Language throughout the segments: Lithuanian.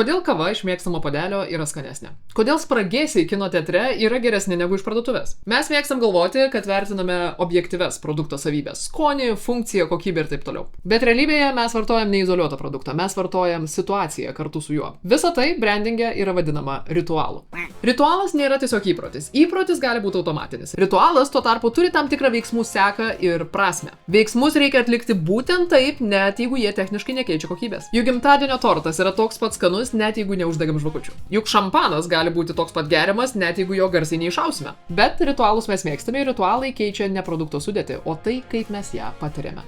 Kodėl kava iš mėgstamo puodelio yra skanesnė? Kodėl spragėsiai kino teatre yra geresni negu iš parduotuvės? Mes mėgstam galvoti, kad vertiname objektyves produkto savybės – skonį, funkciją, kokybę ir taip toliau. Bet realybėje mes vartojam neizoliuotą produktą, mes vartojam situaciją kartu su juo. Visa tai brandinge yra vadinama ritualu. Ritualas nėra tiesiog įprotis. Įprotis gali būti automatinis. Ritualas tuo tarpu turi tam tikrą veiksmų seką ir prasmę. Veiksmus reikia atlikti būtent taip, net jeigu jie techniškai nekeičia kokybės. Juk gimtadienio tortas yra toks pats skanus, net jeigu neuždegam žvakučių. Juk šampanas gali būti toks pat geriamas, net jeigu jo garsiai neišausime. Bet ritualus mes mėgstame ir ritualai keičia ne produkto sudėtį, o tai, kaip mes ją patiriame.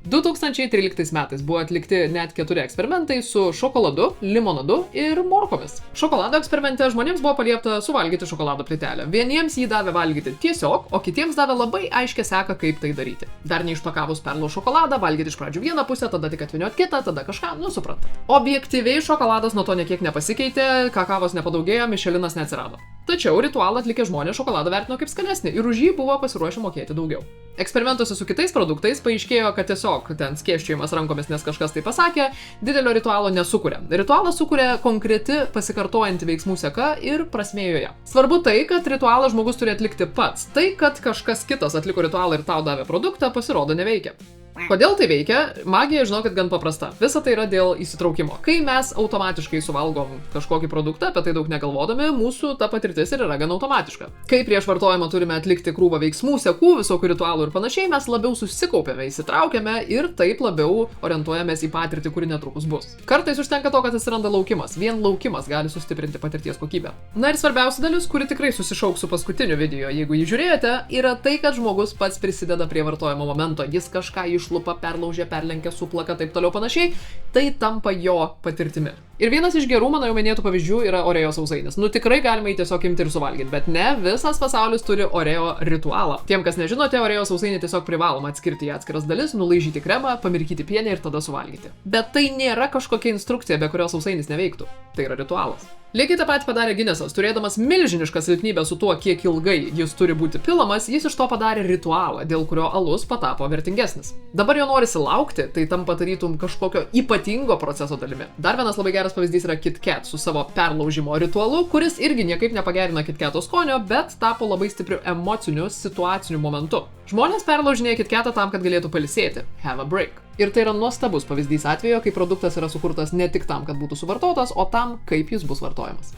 2013 metais buvo atlikti net 4 eksperimentai su šokoladu, limonadu ir morkomis. Šokolado eksperimente žmonėms buvo paliepta suvalgyti šokolado plytelę. Vieniems jį davė valgyti tiesiog, o kitiems davė labai aiškę seką, kaip tai daryti. Dar neišpakavus perlo šokoladą, valgyti iš pradžių vieną pusę, tada tik atvyniot kitą, tada kažką, suprantat. Objektyviai šokoladas nuo to niekiek nepasikeitė, kakavos nepadaugėjo, mišelinas neatsirado. Tačiau ritualą atlikę žmonės šokoladą vertino kaip skanesnį ir už jį buvo pasiruošę mokėti daugiau. Eksperimentuose su kitais produktais paaiškėjo, kad tiesiog ten skėsčiojimas rankomis, nes kažkas tai pasakė, didelio ritualo nesukuria. Ritualą sukuria konkreti pasikartojanti veiksmų seka ir prasmė joje. Svarbu tai, kad ritualą žmogus turi atlikti pats. Tai, kad kažkas kitas atliko ritualą ir tau davė produktą, pasirodo neveikia. Kodėl tai veikia? Magija, žinokit, gan paprasta. Visa tai yra dėl įsitraukimo. Kai mes automatiškai suvalgom kažkokį produktą, apie tai daug negalvodami, mūsų ta patirtis ir yra gan automatiška. Kai prieš vartojimą turime atlikti krūvą veiksmų, sekų, visokių ritualų ir panašiai, mes labiau susikaupiame, įsitraukiame ir taip labiau orientuojamės į patirtį, kuri netrukus bus. Kartais užtenka to, kad atsiranda laukimas. Vien laukimas gali sustiprinti patirties kokybę. Na ir svarbiausia dalis, kuri tikrai susišauks su paskutiniu video, jeigu jį žiūrėjote, yra tai, kad žmogus pats prisideda prie vartojimo momento. Jis kažką išlupa, perlaužia, perlenkia, suplaka, taip toliau panašiai, tai tampa jo patirtimi. Ir vienas iš gerų mano jau minėtų pavyzdžių yra Oreo sausainis. Tikrai galima jį tiesiog imti ir suvalgyti, bet ne visas pasaulis turi Oreo ritualą. Tiem, kas nežinote, Oreo sausainį tiesiog privaloma atskirti į atskiras dalis, nulaižyti kremą, pamirkyti pienę ir tada suvalgyti. Bet tai nėra kažkokia instrukcija, be kurios sausainis neveiktų. Tai yra ritualas. Lygiai tą patį padarė Guinnessas, turėdamas milžinišką silpnybę su tuo, kiek ilgai jis turi būti pilamas, jis iš to padarė ritualą, dėl kurio alus patapo vertingesnis. Dabar jo norisi laukti, tai tampa tarytum kažkokio ypatingo proceso dalimi. Dar vienas labai geras pavyzdys yra Kit Kat su savo perlaužimo ritualu, kuris irgi niekaip nepagerino Kit Kato skonio, bet tapo labai stipriu emociniu, situaciniu momentu. Žmonės perlaužinėja Kit Katą tam, kad galėtų pailsėti. Have a break. Ir tai yra nuostabus pavyzdys atvejo, kai produktas yra sukurtas ne tik tam, kad būtų suvartotas, o tam, kaip jis bus vartojamas.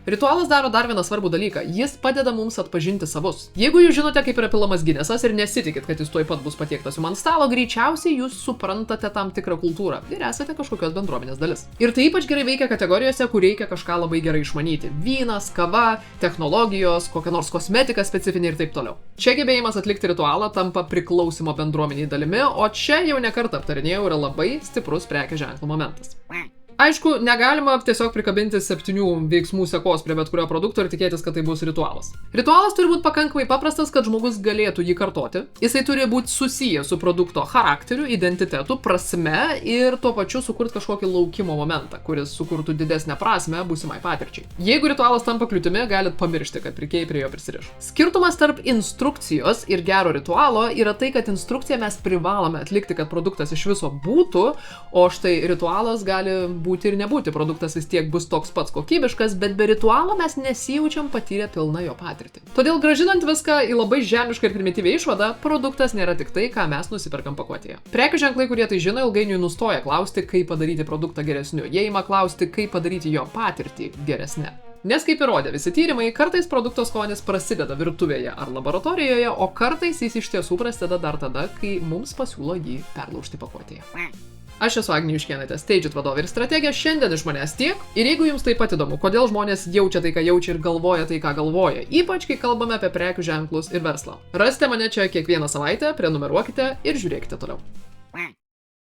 Ritualas daro dar vieną svarbų dalyką. Jis padeda mums atpažinti savus. Jeigu jūs žinote, kaip yra pilamas Guinnessas ir nesitikit, kad jis tuoj pat bus patiektas jums ant stalo, greičiausiai jūs suprantate tam tikrą kultūrą ir esate kažkokios bendruomenės dalis. Ir tai ypač gerai veikia kategorijose, kur reikia kažką labai gerai išmanyti. Vynas, kava, technologijos, kokia nors kosmetika specifinė ir taip toliau. Čia gebėjimas atlikti ritualą tampa priklausimo bendruomeniai dalimi, o čia jau ne kartą aptarinėjau yra labai stiprus prekės ženklo momentas. Aišku, negalima tiesiog prikabinti 7 veiksmų sekos prie bet kurio produkto ir tikėtis, kad tai bus ritualas. Ritualas turi būti pakankamai paprastas, kad žmogus galėtų jį kartoti. Jisai turi būti susijęs su produkto charakteriu, identitetu, prasme ir tuo pačiu sukurti kažkokį laukimo momentą, kuris sukurtų didesnę prasmę būsimai patirčiai. Jeigu ritualas tampa kliūtimi, galit pamiršti, kad pirkėjai prie jo prisiriš. Skirtumas tarp instrukcijos ir gero ritualo yra tai, kad instrukciją mes privalome atlikti, kad produktas iš viso būtų, o štai ritualas gali būti ir nebūti, produktas vis tiek bus toks pats kokybiškas, bet be ritualo mes nesijaučiam patyrę pilną jo patirtį. Todėl grąžinant viską į labai žemišką ir primityvią išvadą, produktas nėra tik tai, ką mes nusiperkam pakuotėje. Prekių ženklai, kurie tai žino, ilgainiui nustoja klausti, kaip padaryti produktą geresniu. Jie ima klausti, kaip padaryti jo patirtį geresnę. Nes kaip įrodė visi tyrimai, kartais produkto skonis prasideda virtuvėje ar laboratorijoje, o kartais jis iš tiesų prasideda dar tada, kai mums pasiūlo jį perlaužti pakuotėje. Aš esu Agnė Juškėnaitė, Stageit vadovė ir strategė, šiandien iš manęs tiek. Ir jeigu jums taip pat įdomu, kodėl žmonės jaučia tai, ką jaučia ir galvoja tai, ką galvoja, ypač kai kalbame apie prekių ženklus ir verslą. Rasite mane čia kiekvieną savaitę, prenumeruokite ir žiūrėkite toliau.